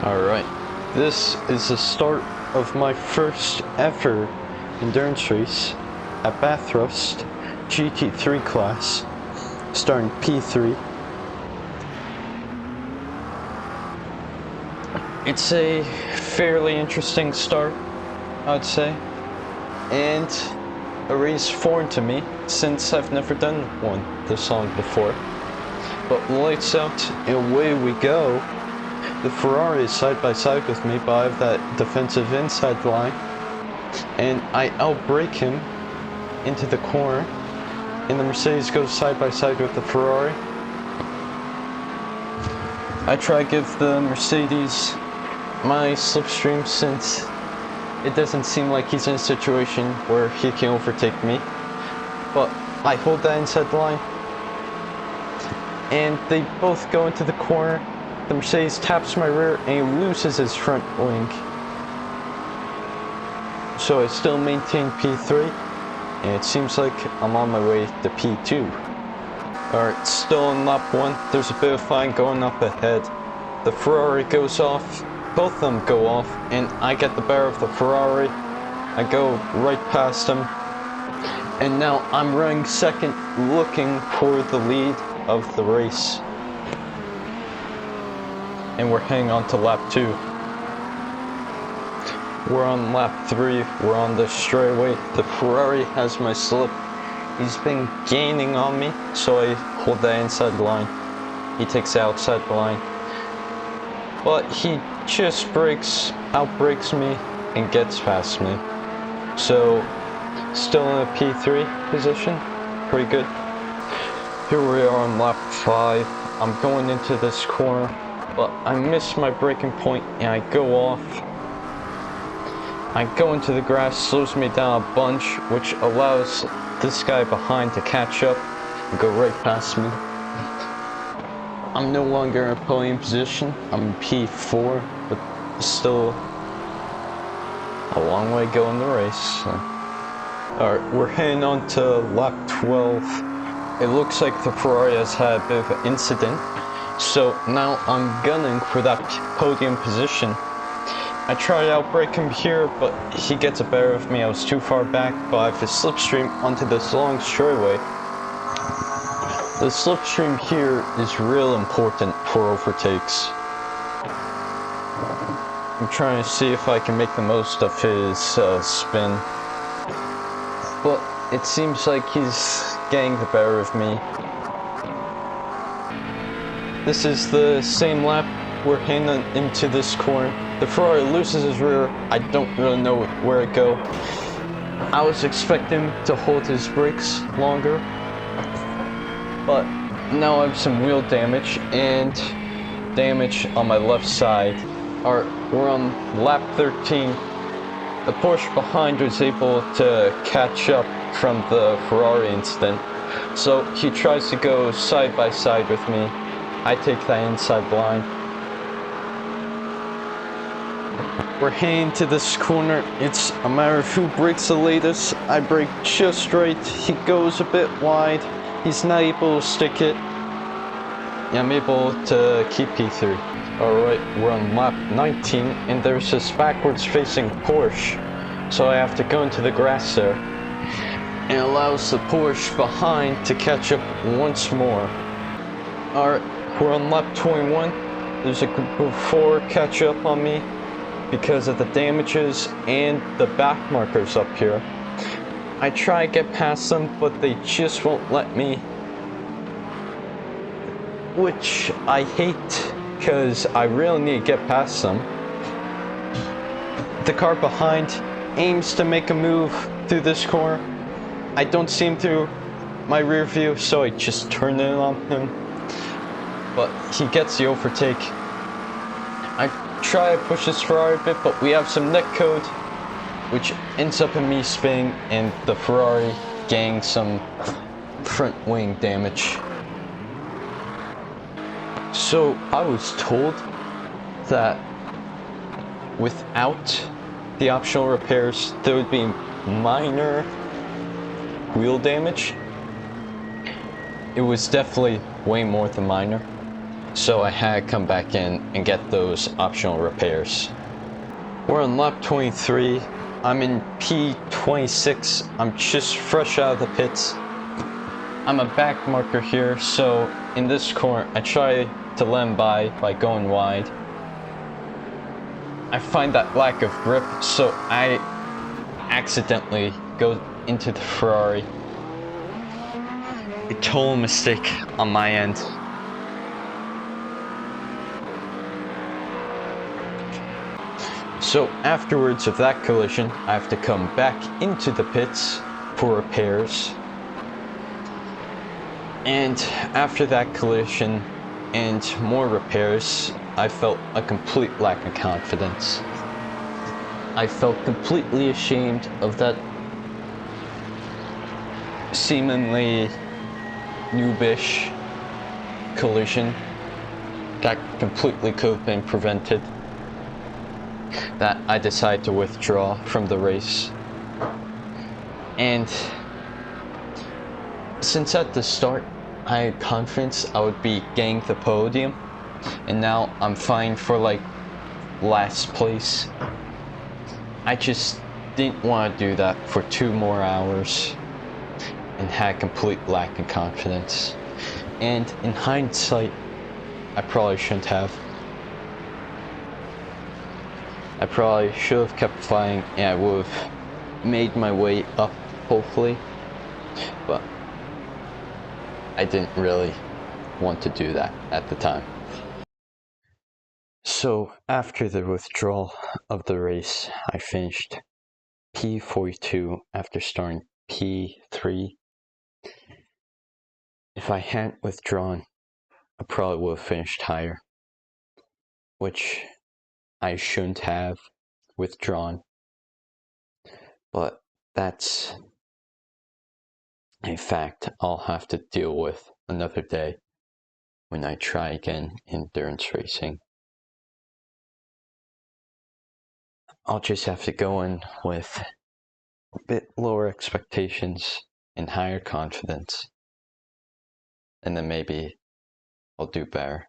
Alright, this is the start of my first ever endurance race at Bathurst GT3 class, starting P3. It's a fairly interesting start, I'd say, and a race foreign to me since I've never done one this long before. But lights out and away we go. The Ferrari is side by side with me, but I have that defensive inside line, and I outbrake him into the corner, and the Mercedes goes side by side with the Ferrari. I try to give the Mercedes my slipstream since it doesn't seem like he's in a situation where he can overtake me, but I hold that inside line, and they both go into the corner. The Mercedes taps my rear and he loses his front wing. So I still maintain P3, and it seems like I'm on my way to P2. Alright, still on lap 1, there's a bit of fine going up ahead. The Ferrari goes off, both of them go off, and I get the better of the Ferrari. I go right past him, and now I'm running second, looking for the lead of the race. And we're heading on to lap 2. We're on lap 3, we're on the straightaway. The Ferrari has my slip. He's been gaining on me, so I hold that inside line. He takes the outside line. But he just outbrakes me, and gets past me. So, still in a P3 position, pretty good. Here we are on lap 5. I'm going into this corner, but I miss my braking point and I go off. I go into the grass, slows me down a bunch, which allows this guy behind to catch up and go right past me. I'm no longer in a podium position, I'm in P4, but still a long way to go in the race. So. Alright, we're heading on to lap 12. It looks like the Ferrari has had a bit of an incident. So now I'm gunning for that podium position. I try to outbrake him here, but he gets the better of me. I was too far back, but I have a slipstream onto this long straightaway. The slipstream here is real important for overtakes. I'm trying to see if I can make the most of his spin, but it seems like he's getting the better of me. This is the same lap. We're heading into this corner. The Ferrari loses his rear. I don't really know where to go. I was expecting to hold his brakes longer, but now I have some wheel damage and damage on my left side. Alright, we're on lap 13. The Porsche behind was able to catch up from the Ferrari incident, so he tries to go side by side with me. I take that inside line. We're heading to this corner. It's a matter of who brakes the latest. I brake just right. He goes a bit wide. He's not able to stick it. I'm able to keep P3. Alright, we're on lap 19, and there's this backwards facing Porsche. So I have to go into the grass there. And it allows the Porsche behind to catch up once more. Alright. We're on lap 21. There's a group of 4 catch up on me because of the damages and the back markers up here. I try to get past them, but they just won't let me, which I hate because I really need to get past them. The car behind aims to make a move through this corner. I don't see him through my rear view, so I just turn it on him. But he gets the overtake. I try to push this Ferrari a bit, but we have some netcode, which ends up in me spinning and the Ferrari getting some front wing damage. So I was told that without the optional repairs, there would be minor wheel damage. It was definitely way more than minor. so I had to come back in and get those optional repairs. We're on lap 23. I'm in P26. I'm just fresh out of the pits. I'm a back marker here, so in this corner, I try to let him by going wide. I find that lack of grip, so I accidentally go into the Ferrari. A total mistake on my end. So afterwards of that collision, I have to come back into the pits for repairs. And after that collision and more repairs, I felt a complete lack of confidence. I felt completely ashamed of that seemingly noobish collision that completely could have been prevented, that I decided to withdraw from the race. And since at the start I had confidence I would be getting the podium, and now I'm fine for last place, I just didn't want to do that for 2 more hours and had complete lack of confidence. And in hindsight, I probably shouldn't have. I probably should have kept flying and I would have made my way up, hopefully, but I didn't really want to do that at the time. So after the withdrawal of the race, I finished P42 after starting P3. If I hadn't withdrawn, I probably would have finished higher, which I shouldn't have withdrawn, but that's a fact I'll have to deal with another day when I try again in endurance racing. I'll just have to go in with a bit lower expectations and higher confidence, and then maybe I'll do better.